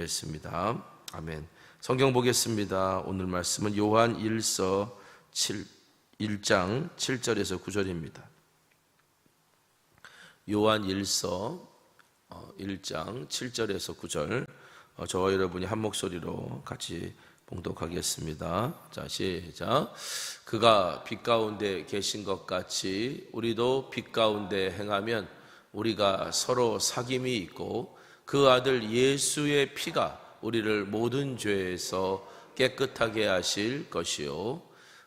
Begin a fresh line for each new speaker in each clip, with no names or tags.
했습니다. 아멘. 성경 보겠습니다. 오늘 말씀은 요한 1서 1장 7절에서 9절입니다. 요한 1서 1장 7절에서 9절, 저와 여러분이 한 목소리로 같이 봉독하겠습니다. 자, 시작. 그가 빛 가운데 계신 것 같이 우리도 빛 가운데 행하면 우리가 서로 사귐이 있고 그 아들 예수의 피가 우리를 모든 죄에서 깨끗하게 하실 것이요,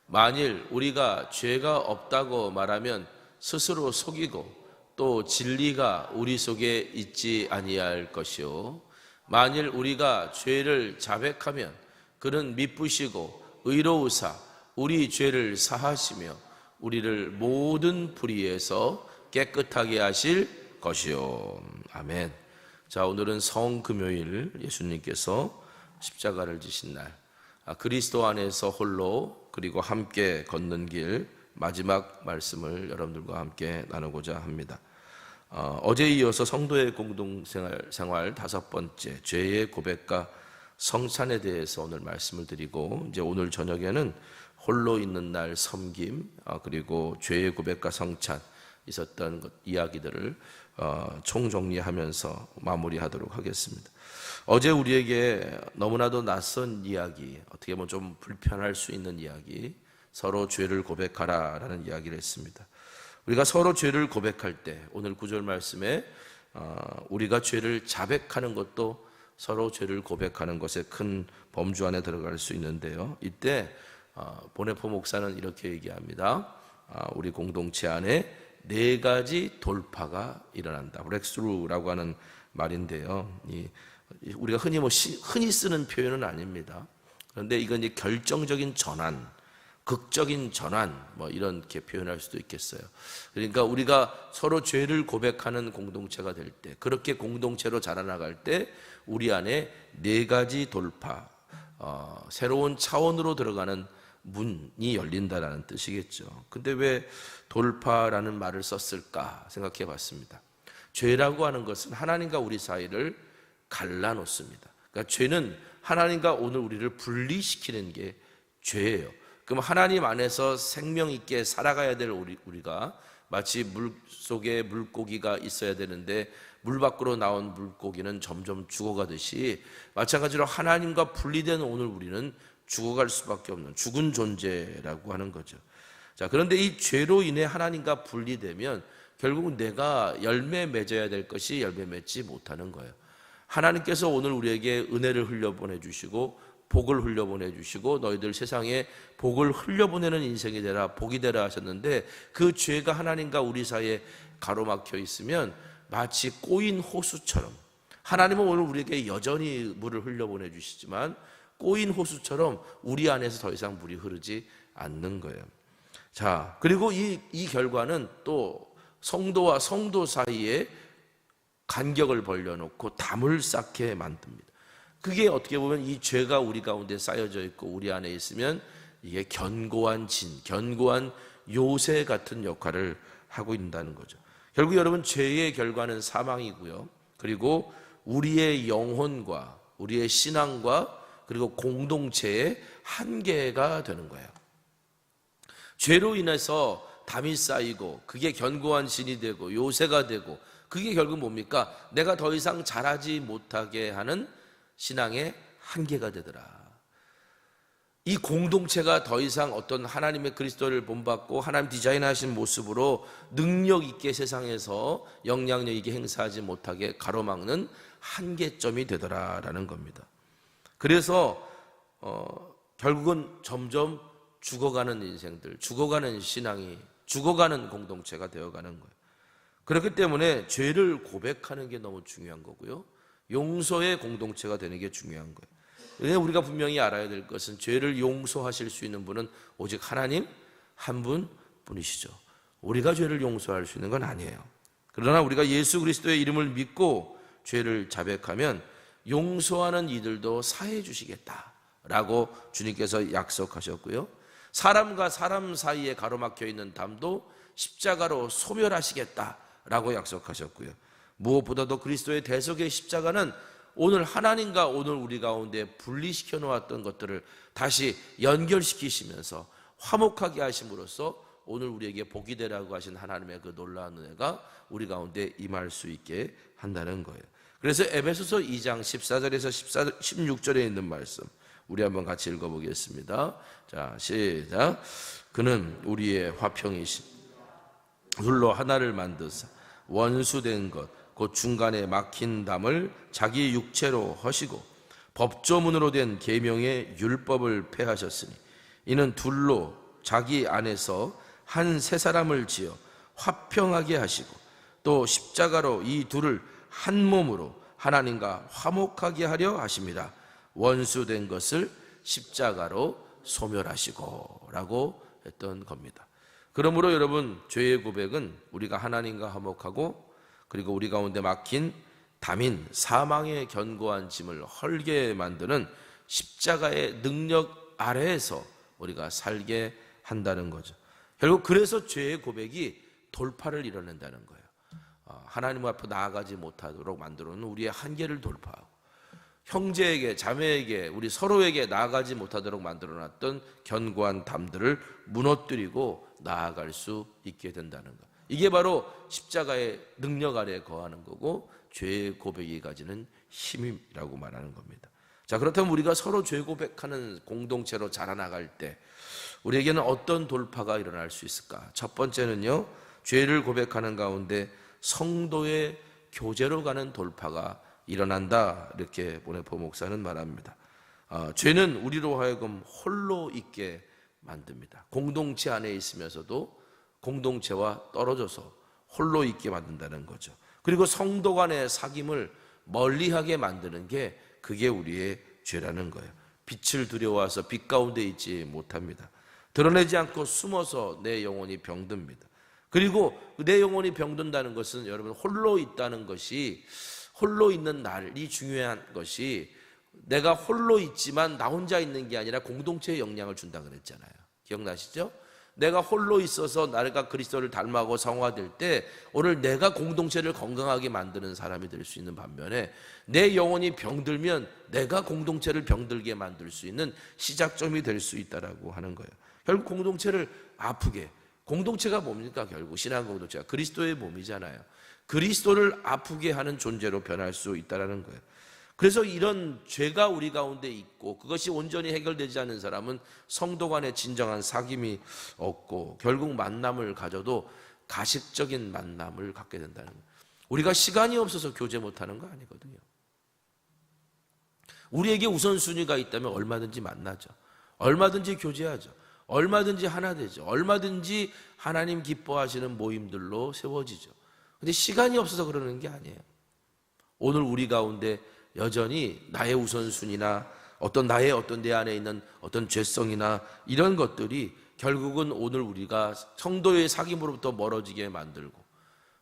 만일 우리가 죄가 없다고 말하면 스스로 속이고 또 진리가 우리 속에 있지 아니할 것이요, 만일 우리가 죄를 자백하면 그는 미쁘시고 의로우사 우리 죄를 사하시며 우리를 모든 불의에서 깨끗하게 하실 것이요. 아멘. 자, 오늘은 성금요일, 예수님께서 십자가를 지신 날, 그리스도 안에서 홀로 그리고 함께 걷는 길 마지막 말씀을 여러분들과 함께 나누고자 합니다. 어제에 이어서 성도의 공동생활 다섯 번째, 죄의 고백과 성찬에 대해서 오늘 말씀을 드리고, 이제 오늘 저녁에는 홀로 있는 날 섬김, 그리고 죄의 고백과 성찬 있었던 이야기들을 총정리하면서 마무리하도록 하겠습니다. 어제 우리에게 너무나도 낯선 이야기, 어떻게 보면 좀 불편할 수 있는 이야기, 서로 죄를 고백하라라는 이야기를 했습니다. 우리가 서로 죄를 고백할 때, 오늘 9절 말씀에 우리가 죄를 자백하는 것도 서로 죄를 고백하는 것의 큰 범주 안에 들어갈 수 있는데요, 이때 보네포 목사는 이렇게 얘기합니다. 우리 공동체 안에 네 가지 돌파가 일어난다. 브렉스루라고 하는 말인데요, 우리가 흔히 쓰는 표현은 아닙니다. 그런데 이건 이제 결정적인 전환, 극적인 전환, 이렇게 표현할 수도 있겠어요. 그러니까 우리가 서로 죄를 고백하는 공동체가 될 때, 그렇게 공동체로 자라나갈 때 우리 안에 네 가지 돌파, 새로운 차원으로 들어가는 문이 열린다라는 뜻이겠죠. 근데 왜 돌파라는 말을 썼을까 생각해 봤습니다. 죄라고 하는 것은 하나님과 우리 사이를 갈라놓습니다. 그러니까 죄는 하나님과 오늘 우리를 분리시키는 게 죄예요. 그럼 하나님 안에서 생명 있게 살아가야 될 우리가 마치 물 속에 물고기가 있어야 되는데 물 밖으로 나온 물고기는 점점 죽어가듯이, 마찬가지로 하나님과 분리된 오늘 우리는 죽어갈 수밖에 없는 죽은 존재라고 하는 거죠. 자, 그런데 이 죄로 인해 하나님과 분리되면 결국은 내가 열매 맺어야 될 것이 열매 맺지 못하는 거예요. 하나님께서 오늘 우리에게 은혜를 흘려보내 주시고 복을 흘려보내 주시고 너희들 세상에 복을 흘려보내는 인생이 되라, 복이 되라 하셨는데, 그 죄가 하나님과 우리 사이에 가로막혀 있으면 마치 꼬인 호수처럼, 하나님은 오늘 우리에게 여전히 물을 흘려보내 주시지만 꼬인 호수처럼 우리 안에서 더 이상 물이 흐르지 않는 거예요. 자, 그리고 이 결과는 또 성도와 성도 사이에 간격을 벌려놓고 담을 쌓게 만듭니다. 그게 어떻게 보면 이 죄가 우리 가운데 쌓여져 있고 우리 안에 있으면 이게 견고한 견고한 요새 같은 역할을 하고 있다는 거죠. 결국 여러분, 죄의 결과는 사망이고요, 그리고 우리의 영혼과 우리의 신앙과 그리고 공동체의 한계가 되는 거예요. 죄로 인해서 담이 쌓이고 그게 견고한 진이 되고 요새가 되고, 그게 결국 뭡니까? 내가 더 이상 자라지 못하게 하는 신앙의 한계가 되더라. 이 공동체가 더 이상 어떤 하나님의 그리스도를 본받고 하나님 디자인하신 모습으로 능력 있게 세상에서 영향력 있게 행사하지 못하게 가로막는 한계점이 되더라라는 겁니다. 그래서 결국은 점점 죽어가는 인생들, 죽어가는 신앙이, 죽어가는 공동체가 되어가는 거예요. 그렇기 때문에 죄를 고백하는 게 너무 중요한 거고요, 용서의 공동체가 되는 게 중요한 거예요. 우리가 분명히 알아야 될 것은 죄를 용서하실 수 있는 분은 오직 하나님 한 분뿐이시죠. 우리가 죄를 용서할 수 있는 건 아니에요. 그러나 우리가 예수 그리스도의 이름을 믿고 죄를 자백하면 용서하는 이들도 사해 주시겠다라고 주님께서 약속하셨고요, 사람과 사람 사이에 가로막혀 있는 담도 십자가로 소멸하시겠다라고 약속하셨고요, 무엇보다도 그리스도의 대속의 십자가는 오늘 하나님과 오늘 우리 가운데 분리시켜 놓았던 것들을 다시 연결시키시면서 화목하게 하심으로써 오늘 우리에게 복이 되라고 하신 하나님의 그 놀라운 은혜가 우리 가운데 임할 수 있게 한다는 거예요. 그래서 에베소서 2장 14절에서 16절에 있는 말씀 우리 한번 같이 읽어보겠습니다. 자, 시작. 그는 우리의 화평이심 둘로 하나를 만드사 원수된 것 곧 중간에 막힌 담을 자기 육체로 허시고 법조문으로 된 계명의 율법을 폐하셨으니 이는 둘로 자기 안에서 한 새 사람을 지어 화평하게 하시고 또 십자가로 이 둘을 한 몸으로 하나님과 화목하게 하려 하십니다. 원수된 것을 십자가로 소멸하시고 라고 했던 겁니다. 그러므로 여러분, 죄의 고백은 우리가 하나님과 화목하고 그리고 우리 가운데 막힌 담인 사망의 견고한 짐을 헐게 만드는 십자가의 능력 아래에서 우리가 살게 한다는 거죠. 결국 그래서 죄의 고백이 돌파를 이뤄낸다는 거예요. 하나님 앞에 나아가지 못하도록 만들어놓은 우리의 한계를 돌파하고 형제에게 자매에게 우리 서로에게 나아가지 못하도록 만들어놨던 견고한 담들을 무너뜨리고 나아갈 수 있게 된다는 것. 이게 바로 십자가의 능력 아래에 거하는 거고 죄의 고백이 가지는 힘이라고 말하는 겁니다. 자, 그렇다면 우리가 서로 죄 고백하는 공동체로 자라나갈 때 우리에게는 어떤 돌파가 일어날 수 있을까? 첫 번째는요, 죄를 고백하는 가운데 성도의 교제로 가는 돌파가 일어난다, 이렇게 보네포 목사는 말합니다. 죄는 우리로 하여금 홀로 있게 만듭니다. 공동체 안에 있으면서도 공동체와 떨어져서 홀로 있게 만든다는 거죠. 그리고 성도 간의 사귐을 멀리하게 만드는 게 그게 우리의 죄라는 거예요. 빛을 두려워해서 빛 가운데 있지 못합니다. 드러내지 않고 숨어서 내 영혼이 병듭니다. 그리고 내 영혼이 병든다는 것은 여러분 홀로 있다는 것이, 홀로 있는 날이 중요한 것이 내가 홀로 있지만 나 혼자 있는 게 아니라 공동체에 영향을 준다 그랬잖아요. 기억나시죠? 내가 홀로 있어서 나가 그리스도를 닮아가고 성화될 때 오늘 내가 공동체를 건강하게 만드는 사람이 될 수 있는 반면에 내 영혼이 병들면 내가 공동체를 병들게 만들 수 있는 시작점이 될 수 있다라고 하는 거예요. 결국 공동체를 아프게, 공동체가 뭡니까? 결국 신앙 공동체가 그리스도의 몸이잖아요. 그리스도를 아프게 하는 존재로 변할 수 있다는 거예요. 그래서 이런 죄가 우리 가운데 있고 그것이 온전히 해결되지 않는 사람은 성도 간의 진정한 사귐이 없고 결국 만남을 가져도 가식적인 만남을 갖게 된다는 거예요. 우리가 시간이 없어서 교제 못하는 거 아니거든요. 우리에게 우선순위가 있다면 얼마든지 만나죠. 얼마든지 교제하죠. 얼마든지 하나 되죠. 얼마든지 하나님 기뻐하시는 모임들로 세워지죠. 근데 시간이 없어서 그러는 게 아니에요. 오늘 우리 가운데 여전히 나의 우선순위나 나의 내 안에 있는 어떤 죄성이나 이런 것들이 결국은 오늘 우리가 성도의 사귐으로부터 멀어지게 만들고,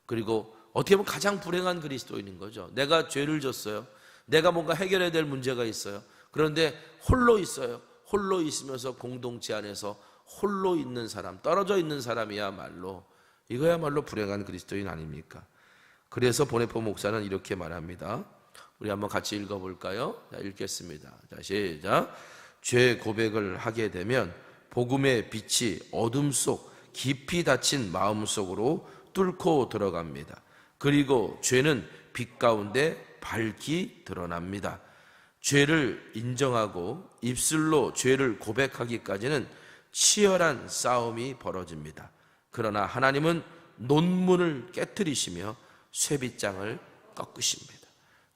그리고 어떻게 보면 가장 불행한 그리스도인인 거죠. 내가 죄를 졌어요. 내가 뭔가 해결해야 될 문제가 있어요. 그런데 홀로 있어요. 홀로 있으면서 공동체 안에서 홀로 있는 사람, 떨어져 있는 사람이야말로, 이거야말로 불행한 그리스도인 아닙니까? 그래서 보네포 목사는 이렇게 말합니다. 우리 한번 같이 읽어볼까요? 자, 읽겠습니다. 자, 시작. 죄 고백을 하게 되면 복음의 빛이 어둠 속 깊이 닫힌 마음 속으로 뚫고 들어갑니다. 그리고 죄는 빛 가운데 밝히 드러납니다. 죄를 인정하고 입술로 죄를 고백하기까지는 치열한 싸움이 벌어집니다. 그러나 하나님은 논문을 깨트리시며 쇠빗장을 꺾으십니다.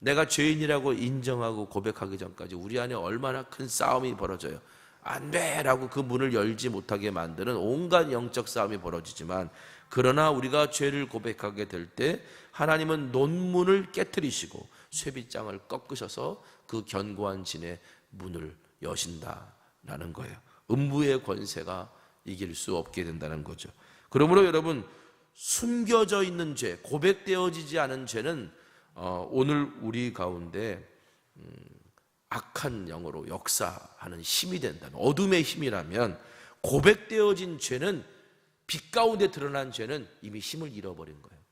내가 죄인이라고 인정하고 고백하기 전까지 우리 안에 얼마나 큰 싸움이 벌어져요. 안 돼! 라고 그 문을 열지 못하게 만드는 온갖 영적 싸움이 벌어지지만, 그러나 우리가 죄를 고백하게 될 때 하나님은 논문을 깨트리시고 쇠빗장을 꺾으셔서 그 견고한 진의 문을 여신다라는 거예요. 음부의 권세가 이길 수 없게 된다는 거죠. 그러므로 여러분, 숨겨져 있는 죄, 고백되어지지 않은 죄는 오늘 우리 가운데 악한 영으로 역사하는 힘이 된다는, 어둠의 힘이라면 고백되어진 죄는, 빛 가운데 드러난 죄는 이미 힘을 잃어버린 거예요.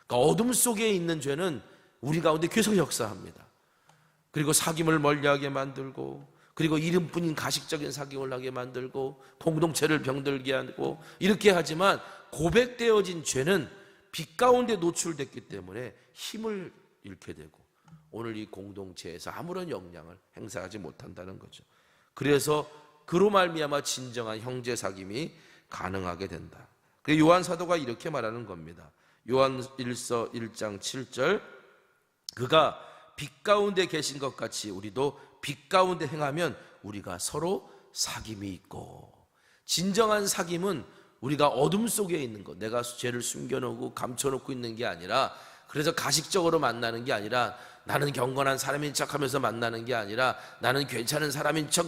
그러니까 어둠 속에 있는 죄는 우리 가운데 계속 역사합니다. 그리고 사귐을 멀리하게 만들고, 그리고 이름뿐인 가식적인 사귐을 하게 만들고, 공동체를 병들게 하고, 이렇게 하지만 고백되어진 죄는 빛 가운데 노출됐기 때문에 힘을 잃게 되고 오늘 이 공동체에서 아무런 영향을 행사하지 못한다는 거죠. 그래서 그로 말미암아 진정한 형제 사귐이 가능하게 된다. 그래서 요한 사도가 이렇게 말하는 겁니다. 요한 1서 1장 7절, 그가 빛 가운데 계신 것 같이 우리도 빛 가운데 행하면 우리가 서로 사귐이 있고. 진정한 사귐은 우리가 어둠 속에 있는 것, 내가 죄를 숨겨놓고 감춰놓고 있는 게 아니라, 그래서 가식적으로 만나는 게 아니라, 나는 경건한 사람인 척하면서 만나는 게 아니라, 나는 괜찮은 사람인 척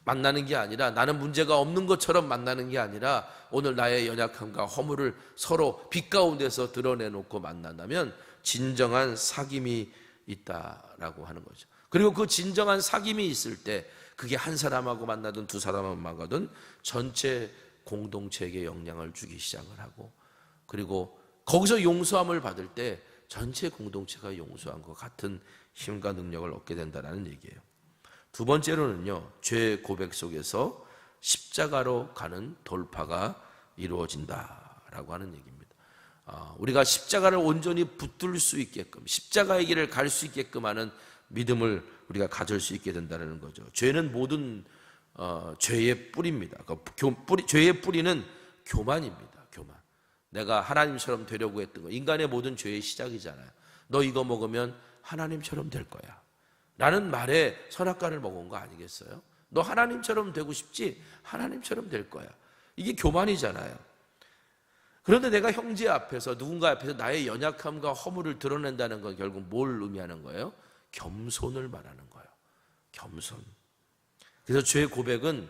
만나는 게 아니라, 나는 문제가 없는 것처럼 만나는 게 아니라, 오늘 나의 연약함과 허물을 서로 빛 가운데서 드러내놓고 만난다면 진정한 사귐이 있다라고 하는 거죠. 그리고 그 진정한 사귐이 있을 때 그게 한 사람하고 만나든 두 사람하고 만나든 전체 공동체에게 영향을 주기 시작을 하고, 그리고 거기서 용서함을 받을 때 전체 공동체가 용서한 것 같은 힘과 능력을 얻게 된다는 얘기예요. 두 번째로는요, 죄 고백 속에서 십자가로 가는 돌파가 이루어진다라고 하는 얘기입니다. 우리가 십자가를 온전히 붙들 수 있게끔, 십자가의 길을 갈 수 있게끔 하는 믿음을 우리가 가질 수 있게 된다는 거죠. 죄는 모든 죄의 뿌리입니다. 죄의 뿌리는 교만입니다. 교만. 내가 하나님처럼 되려고 했던 거, 인간의 모든 죄의 시작이잖아요. 너 이거 먹으면 하나님처럼 될 거야 라는 말에 선악과를 먹은 거 아니겠어요? 너 하나님처럼 되고 싶지? 하나님처럼 될 거야. 이게 교만이잖아요. 그런데 내가 형제 앞에서, 누군가 앞에서 나의 연약함과 허물을 드러낸다는 건 결국 뭘 의미하는 거예요? 겸손을 말하는 거예요. 겸손. 그래서 죄의 고백은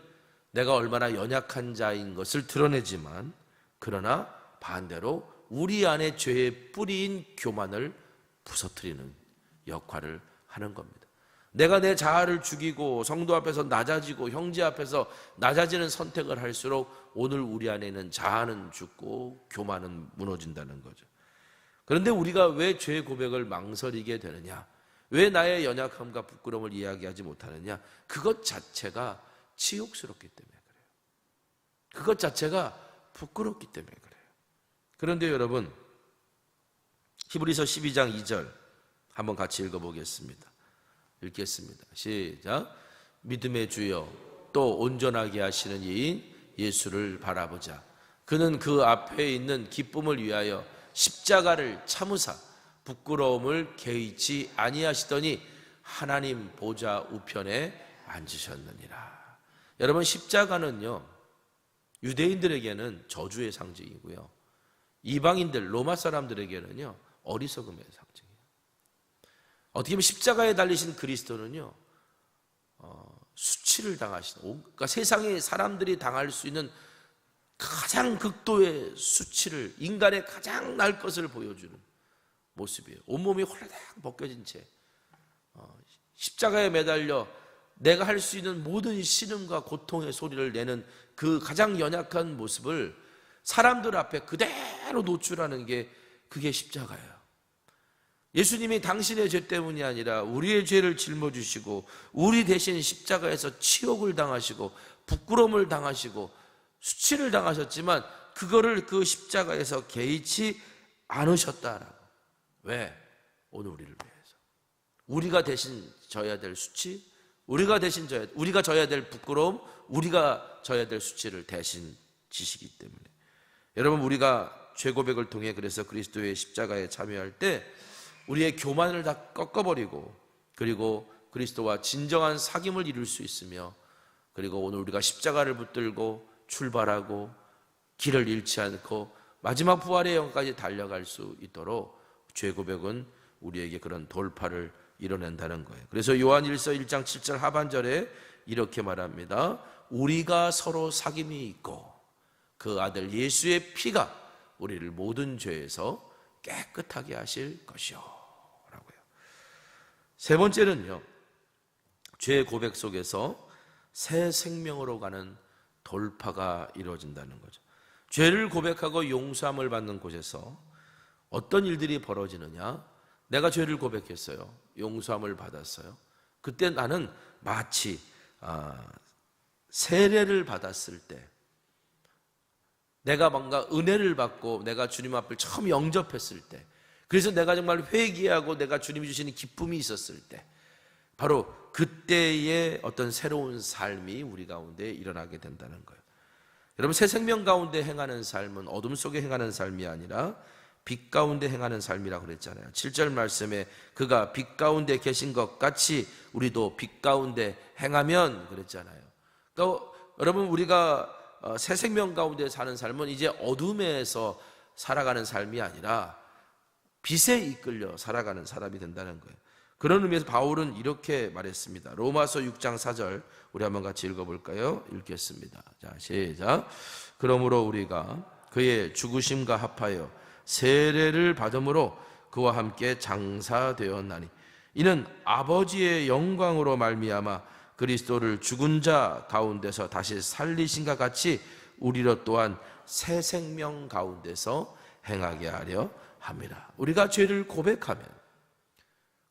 내가 얼마나 연약한 자인 것을 드러내지만, 그러나 반대로 우리 안에 죄의 뿌리인 교만을 부서뜨리는 역할을 하는 겁니다. 내가 내 자아를 죽이고 성도 앞에서 낮아지고 형제 앞에서 낮아지는 선택을 할수록 오늘 우리 안에 있는 자아는 죽고 교만은 무너진다는 거죠. 그런데 우리가 왜 죄의 고백을 망설이게 되느냐? 왜 나의 연약함과 부끄러움을 이야기하지 못하느냐? 그것 자체가 치욕스럽기 때문에 그래요. 그것 자체가 부끄럽기 때문에 그래요. 그런데 여러분, 히브리서 12장 2절 한번 같이 읽어보겠습니다. 읽겠습니다. 시작. 믿음의 주여 또 온전하게 하시는 이인 예수를 바라보자. 그는 그 앞에 있는 기쁨을 위하여 십자가를 참으사 부끄러움을 개의치 아니하시더니 하나님 보좌 우편에 앉으셨느니라. 여러분, 십자가는요, 유대인들에게는 저주의 상징이고요, 이방인들, 로마 사람들에게는요 어리석음의 상징이에요. 어떻게 보면 십자가에 달리신 그리스도는요 수치를 당하신, 그러니까 세상의 사람들이 당할 수 있는 가장 극도의 수치를, 인간의 가장 날 것을 보여주는 모습이에요. 온몸이 홀라닥 벗겨진 채 십자가에 매달려 내가 할 수 있는 모든 신음과 고통의 소리를 내는 그 가장 연약한 모습을 사람들 앞에 그대로 노출하는 게, 그게 십자가예요. 예수님이 당신의 죄 때문이 아니라 우리의 죄를 짊어지시고 우리 대신 십자가에서 치욕을 당하시고 부끄러움을 당하시고 수치를 당하셨지만 그거를 그 십자가에서 개의치 않으셨다라고. 왜? 오늘 우리를 위해서. 우리가 대신 져야 될 수치, 우리가 져야 될 부끄러움, 우리가 져야 될 수치를 대신 지시기 때문에. 여러분, 우리가 죄 고백을 통해 그래서 그리스도의 십자가에 참여할 때 우리의 교만을 다 꺾어버리고, 그리고 그리스도와 진정한 사귐을 이룰 수 있으며, 그리고 오늘 우리가 십자가를 붙들고 출발하고 길을 잃지 않고 마지막 부활의 영까지 달려갈 수 있도록 죄 고백은 우리에게 그런 돌파를 이뤄낸다는 거예요. 그래서 요한 1서 1장 7절 하반절에 이렇게 말합니다. 우리가 서로 사귐이 있고 그 아들 예수의 피가 우리를 모든 죄에서 깨끗하게 하실 것이요 라고요. 세 번째는요, 죄 고백 속에서 새 생명으로 가는 돌파가 이루어진다는 거죠. 죄를 고백하고 용서함을 받는 곳에서 어떤 일들이 벌어지느냐? 내가 죄를 고백했어요. 용서함을 받았어요. 그때 나는 마치 세례를 받았을 때 내가 뭔가 은혜를 받고 내가 주님 앞을 처음 영접했을 때, 그래서 내가 정말 회개하고 내가 주님이 주시는 기쁨이 있었을 때, 바로 그때의 어떤 새로운 삶이 우리 가운데 일어나게 된다는 거예요. 여러분, 새 생명 가운데 행하는 삶은 어둠 속에 행하는 삶이 아니라 빛 가운데 행하는 삶이라고 그랬잖아요. 7절 말씀에 그가 빛 가운데 계신 것 같이 우리도 빛 가운데 행하면 그랬잖아요. 그러니까 여러분, 우리가 새 생명 가운데 사는 삶은 이제 어둠에서 살아가는 삶이 아니라 빛에 이끌려 살아가는 사람이 된다는 거예요. 그런 의미에서 바울은 이렇게 말했습니다. 로마서 6장 4절 우리 한번 같이 읽어볼까요? 읽겠습니다. 자, 시작. 그러므로 우리가 그의 죽으심과 합하여 세례를 받음으로 그와 함께 장사되었나니 이는 아버지의 영광으로 말미암아 그리스도를 죽은 자 가운데서 다시 살리신과 같이 우리로 또한 새 생명 가운데서 행하게 하려 함이라. 우리가 죄를 고백하면,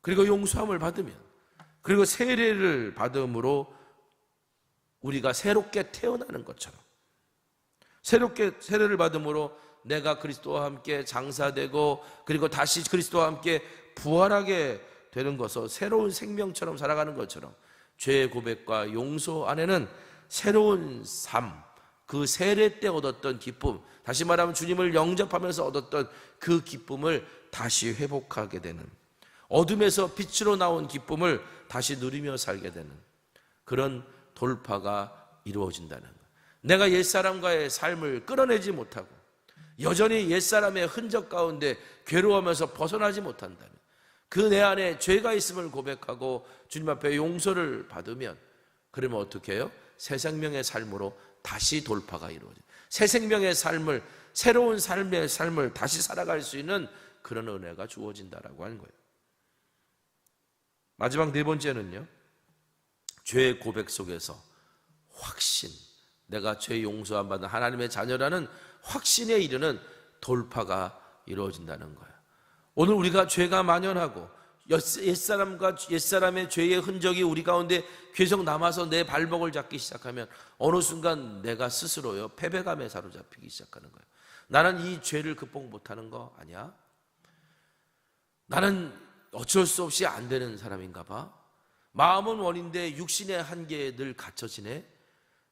그리고 용서함을 받으면, 그리고 세례를 받음으로 우리가 새롭게 태어나는 것처럼, 새롭게 세례를 받음으로 내가 그리스도와 함께 장사되고 그리고 다시 그리스도와 함께 부활하게 되는 것을 새로운 생명처럼 살아가는 것처럼, 죄의 고백과 용서 안에는 새로운 삶, 그 세례 때 얻었던 기쁨, 다시 말하면 주님을 영접하면서 얻었던 그 기쁨을 다시 회복하게 되는, 어둠에서 빛으로 나온 기쁨을 다시 누리며 살게 되는 그런 돌파가 이루어진다는 것. 내가 옛사람과의 삶을 끌어내지 못하고 여전히 옛사람의 흔적 가운데 괴로워하면서 벗어나지 못한다면, 그 내 안에 죄가 있음을 고백하고 주님 앞에 용서를 받으면, 그러면 어떻게 해요? 새 생명의 삶으로 다시 돌파가 이루어져요. 새 생명의 삶을, 새로운 삶의 삶을 다시 살아갈 수 있는 그런 은혜가 주어진다라고 하는 거예요. 마지막 네 번째는요, 죄의 고백 속에서 확신, 내가 죄 용서함 받은 하나님의 자녀라는 확신에 이르는 돌파가 이루어진다는 거예요. 오늘 우리가 죄가 만연하고 옛사람과 옛사람의 죄의 흔적이 우리 가운데 계속 남아서 내 발목을 잡기 시작하면 어느 순간 내가 스스로요 패배감에 사로잡히기 시작하는 거예요. 나는 이 죄를 극복 못하는 거 아니야? 나는 어쩔 수 없이 안 되는 사람인가 봐. 마음은 원인데 육신의 한계에 늘 갇혀지네.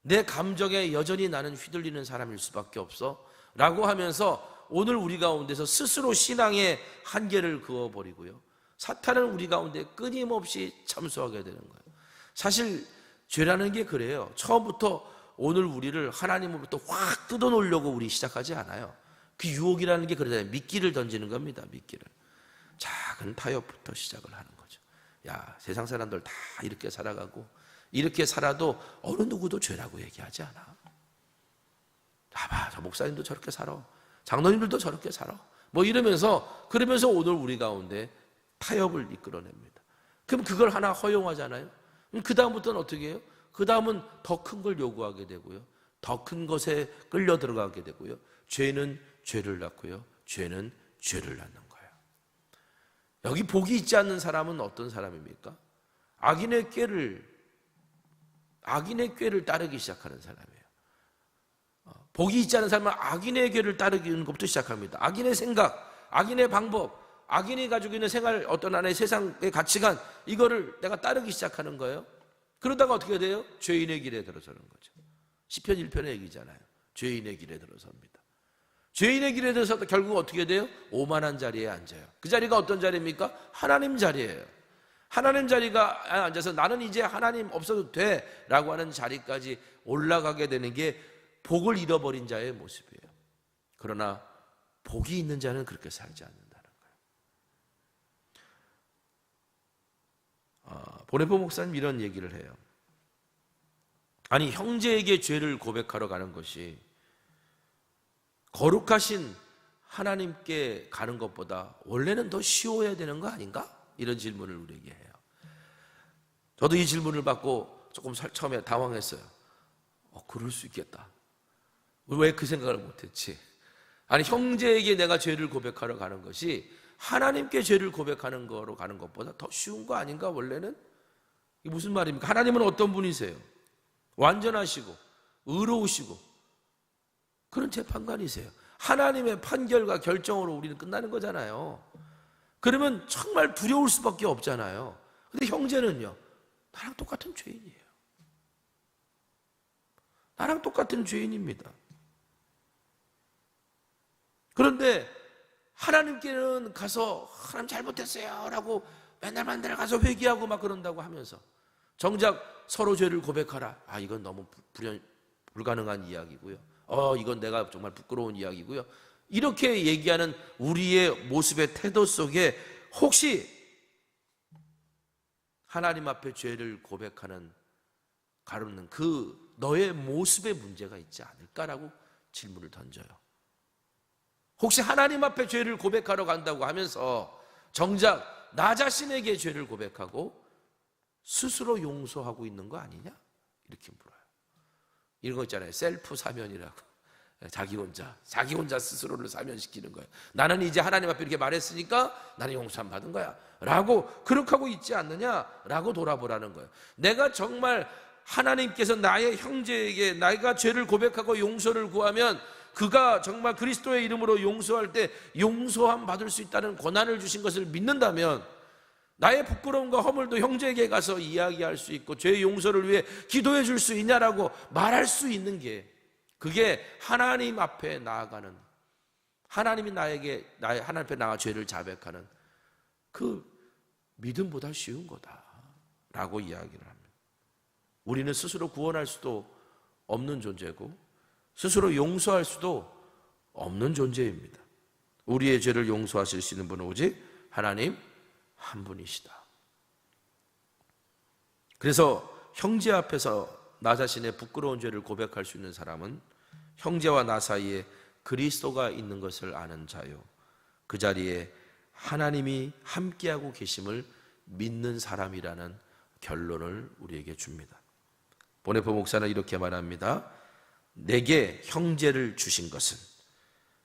내 감정에 여전히 나는 휘둘리는 사람일 수밖에 없어 라고 하면서 오늘 우리 가운데서 스스로 신앙의 한계를 그어버리고요, 사탄은 우리 가운데 끊임없이 참수하게 되는 거예요. 사실 죄라는 게 그래요. 처음부터 오늘 우리를 하나님으로부터 확 뜯어놓으려고 우리 시작하지 않아요. 그 유혹이라는 게 그러잖아요. 미끼를 던지는 겁니다. 미끼를. 작은 타협부터 시작을 하는 거죠. 야, 세상 사람들 다 이렇게 살아가고 이렇게 살아도 어느 누구도 죄라고 얘기하지 않아. 봐봐, 저 목사님도 저렇게 살아, 장로님들도 저렇게 살아, 뭐 이러면서, 그러면서 오늘 우리 가운데 타협을 이끌어냅니다. 그럼 그걸 하나 허용하잖아요. 그 다음부터는 어떻게 해요? 그 다음은 더 큰 걸 요구하게 되고요, 더 큰 것에 끌려 들어가게 되고요, 죄는 죄를 낳고요, 죄는 죄를 낳는 거예요. 여기 복이 있지 않는 사람은 어떤 사람입니까? 악인의 꾀를 따르기 시작하는 사람이에요. 복이 있지 않은 사람은 악인의 꾀를 따르는 것부터 시작합니다. 악인의 생각, 악인의 방법, 악인이 가지고 있는 생활, 어떤 안에 세상의 가치관, 이거를 내가 따르기 시작하는 거예요. 그러다가 어떻게 돼요? 죄인의 길에 들어서는 거죠. 시편 1편의 얘기잖아요. 죄인의 길에 들어섭니다. 죄인의 길에 들어서도 결국 어떻게 돼요? 오만한 자리에 앉아요. 그 자리가 어떤 자리입니까? 하나님 자리예요. 하나님 자리가 앉아서 나는 이제 하나님 없어도 돼 라고 하는 자리까지 올라가게 되는 게 복을 잃어버린 자의 모습이에요. 그러나 복이 있는 자는 그렇게 살지 않는다는 거예요. 보네포 목사님 이런 얘기를 해요. 아니, 형제에게 죄를 고백하러 가는 것이 거룩하신 하나님께 가는 것보다 원래는 더 쉬워야 되는 거 아닌가? 이런 질문을 우리에게 해요. 저도 이 질문을 받고 조금 처음에 당황했어요. 그럴 수 있겠다. 왜 그 생각을 못했지? 아니, 형제에게 내가 죄를 고백하러 가는 것이 하나님께 죄를 고백하는 거로 가는 것보다 더 쉬운 거 아닌가 원래는? 이게 무슨 말입니까? 하나님은 어떤 분이세요? 완전하시고 의로우시고 그런 재판관이세요. 하나님의 판결과 결정으로 우리는 끝나는 거잖아요. 그러면 정말 두려울 수밖에 없잖아요. 근데 형제는요, 나랑 똑같은 죄인이에요. 나랑 똑같은 죄인입니다. 그런데 하나님께는 가서 하나님 잘못했어요 라고 맨날 가서 회개하고 막 그런다고 하면서 정작 서로 죄를 고백하라. 이건 너무 불가능한 이야기고요. 이건 내가 정말 부끄러운 이야기고요. 이렇게 얘기하는 우리의 모습의 태도 속에 혹시 하나님 앞에 죄를 고백하는 가르는 그 너의 모습에 문제가 있지 않을까라고 질문을 던져요. 혹시 하나님 앞에 죄를 고백하러 간다고 하면서 정작 나 자신에게 죄를 고백하고 스스로 용서하고 있는 거 아니냐? 이렇게 물어요. 이런 거 있잖아요. 셀프 사면이라고. 자기 혼자 스스로를 사면시키는 거예요. 나는 이제 하나님 앞에 이렇게 말했으니까 나는 용서함 받은 거야 라고 그렇게 하고 있지 않느냐 라고 돌아보라는 거예요. 내가 정말 하나님께서 나의 형제에게 내가 죄를 고백하고 용서를 구하면 그가 정말 그리스도의 이름으로 용서할 때 용서함 받을 수 있다는 권한을 주신 것을 믿는다면 나의 부끄러움과 허물도 형제에게 가서 이야기할 수 있고 죄의 용서를 위해 기도해 줄 수 있냐라고 말할 수 있는 게 그게 하나님 앞에 나아가는 하나님이 하나님 앞에 나아 죄를 자백하는 그 믿음보다 쉬운 거다라고 이야기를 합니다. 우리는 스스로 구원할 수도 없는 존재고 스스로 용서할 수도 없는 존재입니다. 우리의 죄를 용서하실 수 있는 분은 오직 하나님 한 분이시다. 그래서 형제 앞에서 나 자신의 부끄러운 죄를 고백할 수 있는 사람은 형제와 나 사이에 그리스도가 있는 것을 아는 자요, 그 자리에 하나님이 함께하고 계심을 믿는 사람이라는 결론을 우리에게 줍니다. 보네포 목사는 이렇게 말합니다. 내게 형제를 주신 것은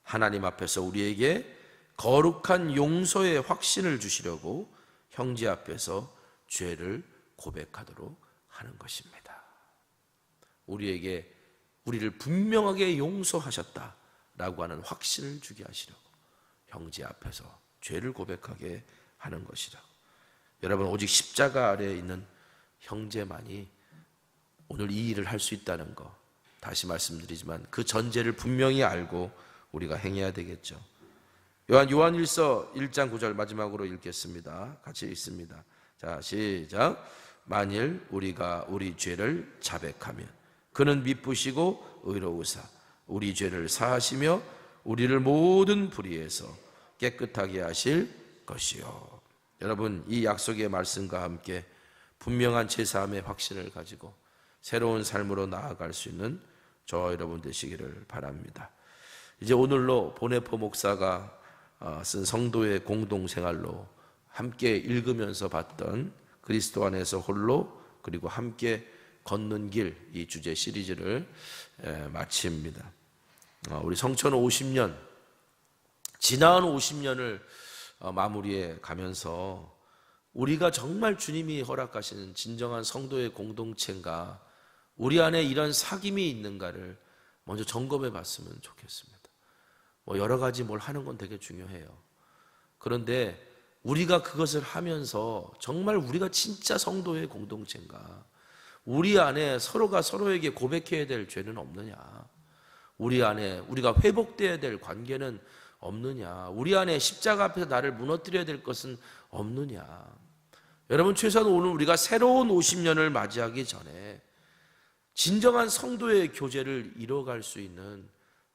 하나님 앞에서 우리에게 거룩한 용서의 확신을 주시려고 형제 앞에서 죄를 고백하도록 하는 것입니다. 우리를 분명하게 용서하셨다라고 하는 확신을 주게 하시려고 형제 앞에서 죄를 고백하게 하는 것이라고. 여러분, 오직 십자가 아래에 있는 형제만이 오늘 이 일을 할 수 있다는 거 다시 말씀드리지만 그 전제를 분명히 알고 우리가 행해야 되겠죠. 요한일서 1장 9절 마지막으로 읽겠습니다. 같이 읽습니다. 자, 시작. 만일 우리가 우리 죄를 자백하면 그는 미쁘시고 의로우사 우리 죄를 사하시며 우리를 모든 불의에서 깨끗하게 하실 것이요. 여러분, 이 약속의 말씀과 함께 분명한 제사함의 확신을 가지고 새로운 삶으로 나아갈 수 있는 저와 여러분 되시기를 바랍니다. 이제 오늘로 보네포 목사가 쓴 성도의 공동생활로 함께 읽으면서 봤던 그리스도 안에서 홀로 그리고 함께 걷는 길 이 주제 시리즈를 마칩니다. 우리 성천 50년 지난 50년을 마무리해 가면서 우리가 정말 주님이 허락하시는 진정한 성도의 공동체인가, 우리 안에 이런 사귐이 있는가를 먼저 점검해 봤으면 좋겠습니다. 여러 가지 뭘 하는 건 되게 중요해요. 그런데 우리가 그것을 하면서 정말 우리가 진짜 성도의 공동체인가, 우리 안에 서로가 서로에게 고백해야 될 죄는 없느냐, 우리 안에 우리가 회복돼야 될 관계는 없느냐, 우리 안에 십자가 앞에서 나를 무너뜨려야 될 것은 없느냐. 여러분, 최소한 오늘 우리가 새로운 50년을 맞이하기 전에 진정한 성도의 교제를 이루어갈 수 있는,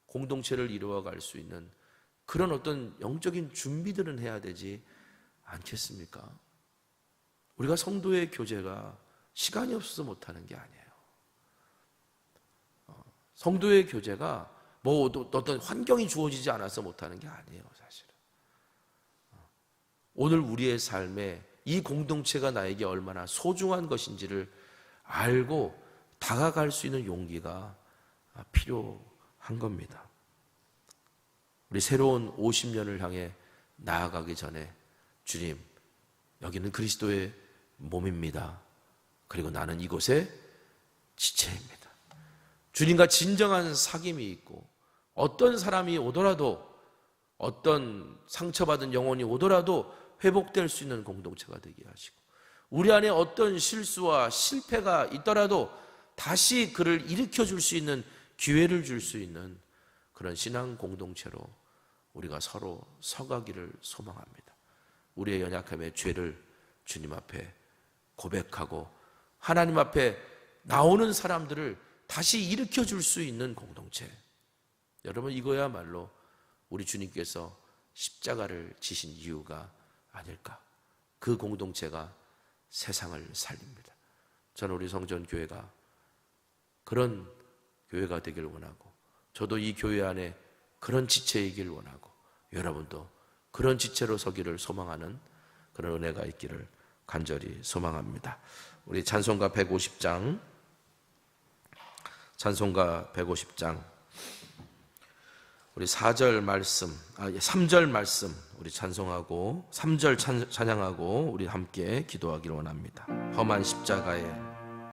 공동체를 이루어갈 수 있는 그런 어떤 영적인 준비들은 해야 되지 않겠습니까? 우리가 성도의 교제가 시간이 없어서 못하는 게 아니에요. 성도의 교제가 어떤 환경이 주어지지 않아서 못하는 게 아니에요, 사실은. 오늘 우리의 삶에 이 공동체가 나에게 얼마나 소중한 것인지를 알고 다가갈 수 있는 용기가 필요한 겁니다. 우리 새로운 50년을 향해 나아가기 전에 주님, 여기는 그리스도의 몸입니다. 그리고 나는 이곳의 지체입니다. 주님과 진정한 사귐이 있고 어떤 사람이 오더라도 어떤 상처받은 영혼이 오더라도 회복될 수 있는 공동체가 되게 하시고 우리 안에 어떤 실수와 실패가 있더라도 다시 그를 일으켜 줄 수 있는 기회를 줄 수 있는 그런 신앙 공동체로 우리가 서로 서가기를 소망합니다. 우리의 연약함의 죄를 주님 앞에 고백하고 하나님 앞에 나오는 사람들을 다시 일으켜 줄 수 있는 공동체. 여러분, 이거야말로 우리 주님께서 십자가를 지신 이유가 아닐까. 그 공동체가 세상을 살립니다. 저는 우리 성전교회가 그런 교회가 되길 원하고 저도 이 교회 안에 그런 지체이길 원하고 여러분도 그런 지체로 서기를 소망하는 그런 은혜가 있기를 간절히 소망합니다. 우리 찬송가 150장 우리 4절 말씀, 3절 말씀 우리 찬송하고 3절 찬양하고 우리 함께 기도하기를 원합니다. 험한 십자가에